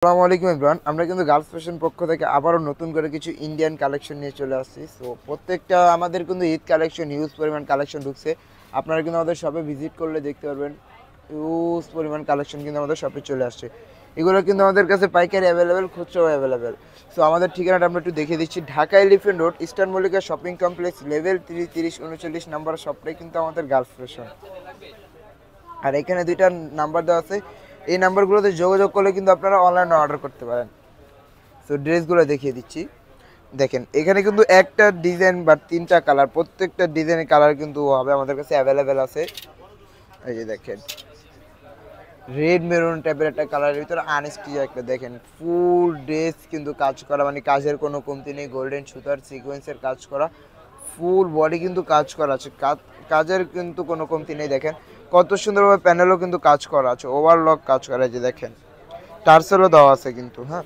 আসসালামু আলাইকুম এভরিওয়ান। আমরা কিন্তু গার্লস ফ্যাশন পক্ষ থেকে আবারও নতুন করে কিছু ইন্ডিয়ান কালেকশন নিয়ে চলে আসছি। সো প্রত্যেকটা আমাদের কিন্তু ঈদ কালেকশন হিউজ পরিমাণ কালেকশন ঢুকছে। আপনারা কিন্তু আমাদের শপে ভিজিট করলে দেখতে পারবেন হিউজ পরিমাণ কালেকশন কিন্তু আমাদের শপে চলে আসছে। এগুলো কিন্তু আমাদের কাছে পাইকারি অ্যাভেলেবেল, খুচরাও অ্যাভেলেবেল। সো আমাদের ঠিকানাটা আমরা একটু দেখিয়ে দিচ্ছি। Dhaka Elephant Road, Eastern Mallika Shopping Complex, level 3, 3039 number শপটাই কিন্তু আমাদের গার্লস ফ্যাশন। আর এখানে দুইটা নাম্বার দেওয়া আছে, এই নাম্বারগুলোতে যোগাযোগ করলে কিন্তু আপনারা অনলাইনে অর্ডার করতে পারেন। সো ড্রেসগুলো দেখিয়ে দিচ্ছি। দেখেন এখানে কিন্তু একটা ডিজাইন বা তিনটা কালার, প্রত্যেকটা ডিজাইনের কালার কিন্তু হবে আমাদের কাছে অ্যাভেলেবেল আছে। এই যে দেখেন রেড মেরুন টাইপের একটা কালারের ভিতরে আনস্টিচ একটা, দেখেন ফুল ড্রেস কিন্তু কাজ করা, মানে কাজের কোনো কমতি নেই। গোল্ডেন সুতার সিকোয়েন্সের কাজ করা, ফুল বডি কিন্তু কাজ করা আছে, কাজের কিন্তু কোনো কমতি নেই। দেখেন কত সুন্দরভাবে প্যানেলও কিন্তু কাজ করা আছে, ওভারলক কাজ করা। যে দেখেন টার্সেলও দেওয়া আছে কিন্তু, হ্যাঁ।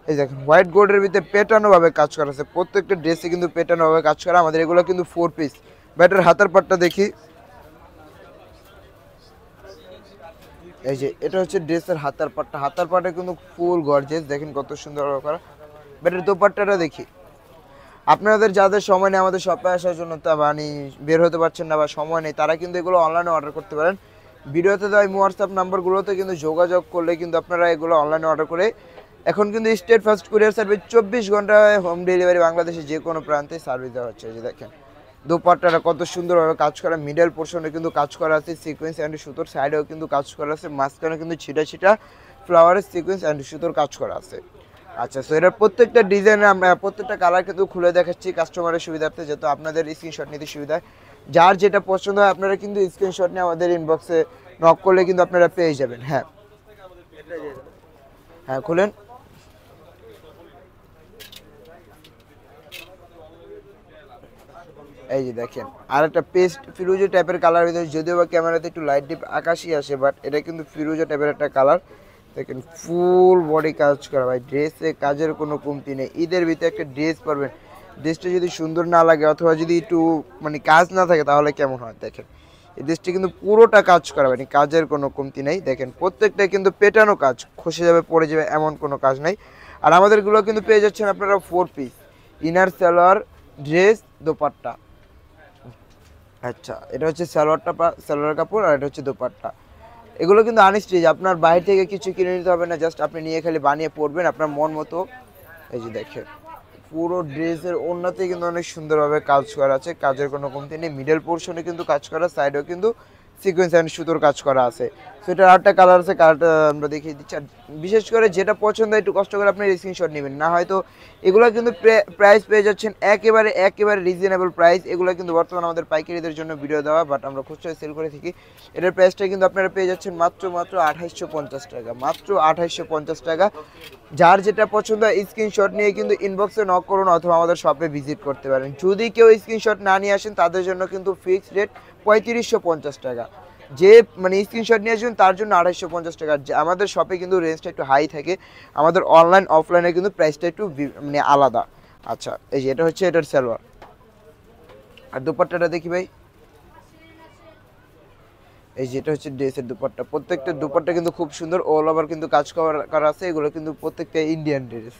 এই দেখেন হোয়াইট গোল্ডের ভিতরে পেটানোভাবে কাজ করা আছে, প্রত্যেকটা ড্রেসে কিন্তু পেটানোভাবে কাজ করা। আমাদের এগুলো কিন্তু 4 পিস। ব্যাটার হাতার পাটটা দেখি। এই যে এটা হচ্ছে ড্রেসের হাতার পাটটা, হাতার পাটে কিন্তু ফুল গর্জিয়াস, দেখেন কত সুন্দর করা। ব্যাটার দোপাট্টাটা দেখি। আপনাদের যাদের সময় নেই আমাদের শপে আসার জন্য, তা মানে বের হতে পারছেন না বা সময় নেই, তারা কিন্তু এগুলো অনলাইনে অর্ডার করতে পারেন। ভিডিওতে দেওয়া হোয়াটসঅ্যাপ নাম্বারগুলোতে কিন্তু যোগাযোগ করলে কিন্তু আপনারা এগুলো অনলাইনে অর্ডার করে, এখন কিন্তু স্টেট ফার্স্ট কুরিয়ার সার্ভিস 24 ঘন্টায় হোম ডেলিভারি বাংলাদেশে যে কোনো প্রান্তে সার্ভিস দেওয়া হচ্ছে। যে দেখেন দোপাট্টাটা কত সুন্দরভাবে কাজ করা, মিডল পোর্শনে কিন্তু কাজ করা আছে সিকোয়েন্স অ্যান্ড সুতোর, সাইডেও কিন্তু কাজ করা আছে, মাঝখানে কিন্তু ছিটা ছিটা ফ্লাওয়ারের সিকোয়েন্স অ্যান্ড সুতোর কাজ করা আছে। আচ্ছা, সো এটার প্রত্যেকটা ডিজাইনে আমরা প্রত্যেকটা কালার কিন্তু খুলে দেখাচ্ছি কাস্টমারের সুবিধার্থে, যেহেতু আপনাদের স্ক্রিনশট নিতে সুবিধা। যার যেটা পছন্দ হয় আপনারা কিন্তু স্ক্রিনশট নিয়ে আমাদের ইনবক্সে নক করলে কিন্তু আপনারা পেয়ে যাবেন। হ্যাঁ হ্যাঁ খুলেন। এই যে দেখেন আর একটা পেস্ট ফিরোজা টাইপের কালার ভিতরে, যদিও বা ক্যামেরাতে একটু লাইট ডিপ আকাশি আসে, বাট এটা কিন্তু ফিরোজা টাইপের একটা কালার। দেখেন ফুল বডি কাজ করা ভাই, ড্রেসে কাজের কোনো কমতি নেই। ঈদের ভিতরে একটা ড্রেস পরবেন, ড্রেসটা যদি সুন্দর না লাগে অথবা যদি একটু মানে কাজ না থাকে তাহলে কেমন হয়। দেখেন এই ড্রেসটা কিন্তু পুরোটা কাজ করা, মানে কাজের কোনো কমতি নেই। দেখেন প্রত্যেকটাই কিন্তু পেটানো কাজ, খসে যাবে পড়ে যাবে এমন কোনো কাজ নাই। আর আমাদেরগুলো কিন্তু পেয়ে যাচ্ছেন আপনারা 4 piece, inner salwar, dress, dupatta. আচ্ছা, এটা হচ্ছে সালোয়ার কাপড়, আর এটা হচ্ছে দোপাট্টা। এগুলো কিন্তু আনস্টিচ, আপনার বাইরে থেকে কিছু কিনে নিতে হবে না, জাস্ট আপনি নিয়ে খালি বানিয়ে পরবেন আপনার মন মতো। এই যে দেখেন পুরো ড্রেসের ওড়নাতে কিন্তু অনেক সুন্দরভাবে কাজ করা আছে, কাজের কোনো কমতি নেই। মিডল পোর্শনে কিন্তু কাজ করা, সাইডেও কিন্তু সিকোয়েন্স অ্যান্ড সুতোর কাজ করা আছে। সো এটার আরেকটা কালার আছে, কালারটা আমরা দেখিয়ে দিচ্ছি। আর বিশেষ করে যেটা পছন্দ হয় একটু কষ্ট করে আপনি স্ক্রিনশট নেবেন, না হয়তো এগুলো কিন্তু প্রাইস পেয়ে যাচ্ছেন একেবারে একেবারে রিজনেবল প্রাইস। এগুলো কিন্তু বর্তমানে আমাদের পাইকারিদের জন্য ভিডিও দেওয়া, বাট আমরা খুচরা সেল করে থাকি। এটার প্রাইসটা কিন্তু আপনারা পেয়ে যাচ্ছেন মাত্র 2850 টাকা, মাত্র 2850 টাকা। যার যেটা পছন্দ হয় স্ক্রিনশট নিয়ে কিন্তু ইনবক্সে নক করুন অথবা আমাদের শপে ভিজিট করতে পারেন। যদি কেউ স্ক্রিনশট না নিয়ে আসেন তাদের জন্য কিন্তু ফিক্সড রেট 3550 টাকা। যে মানে স্ক্রিনশট নিয়ে আসবেন তার জন্য 2850 টাকা। আমাদের শপে কিন্তু রেঞ্জটা একটু হাই থাকে, আমাদের অনলাইন অফলাইনে কিন্তু প্রাইসটা একটু মানে আলাদা। আচ্ছা, এই যে এটা হচ্ছে এটার সালোয়ার, আর দুপাট্টাটা দেখি ভাই। এই যেটা হচ্ছে ড্রেসের দুপাট্টা, প্রত্যেকটা দুপাট্টা কিন্তু খুব সুন্দর, অল ওভার কিন্তু কাজ করা আছে। এগুলো কিন্তু প্রত্যেকটা ইন্ডিয়ান ড্রেস।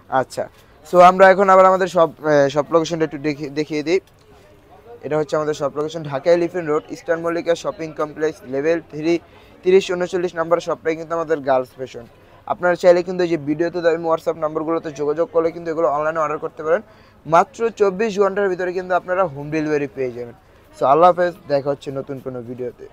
আচ্ছা, সো আমরা এখন আবার আমাদের সব লোকেশনটা একটু দেখিয়ে দিই। এটা হচ্ছে আমাদের সব location, Dhaka Elephant Road, Eastern Mallika Shopping Complex, level 3, 3039 number শপটাই কিন্তু আমাদের গার্লস ফ্যাশন। আপনারা চাইলে কিন্তু এই যে ভিডিওতে দেওয়া হোয়াটসঅ্যাপ নাম্বারগুলোতে যোগাযোগ করলে কিন্তু এগুলো অনলাইনে অর্ডার করতে পারেন। মাত্র 24 ঘন্টার ভিতরে কিন্তু আপনারা হোম ডেলিভারি পেয়ে যাবেন। সো আল্লাহ হাফেজ, দেখা হচ্ছে নতুন কোনো ভিডিওতে।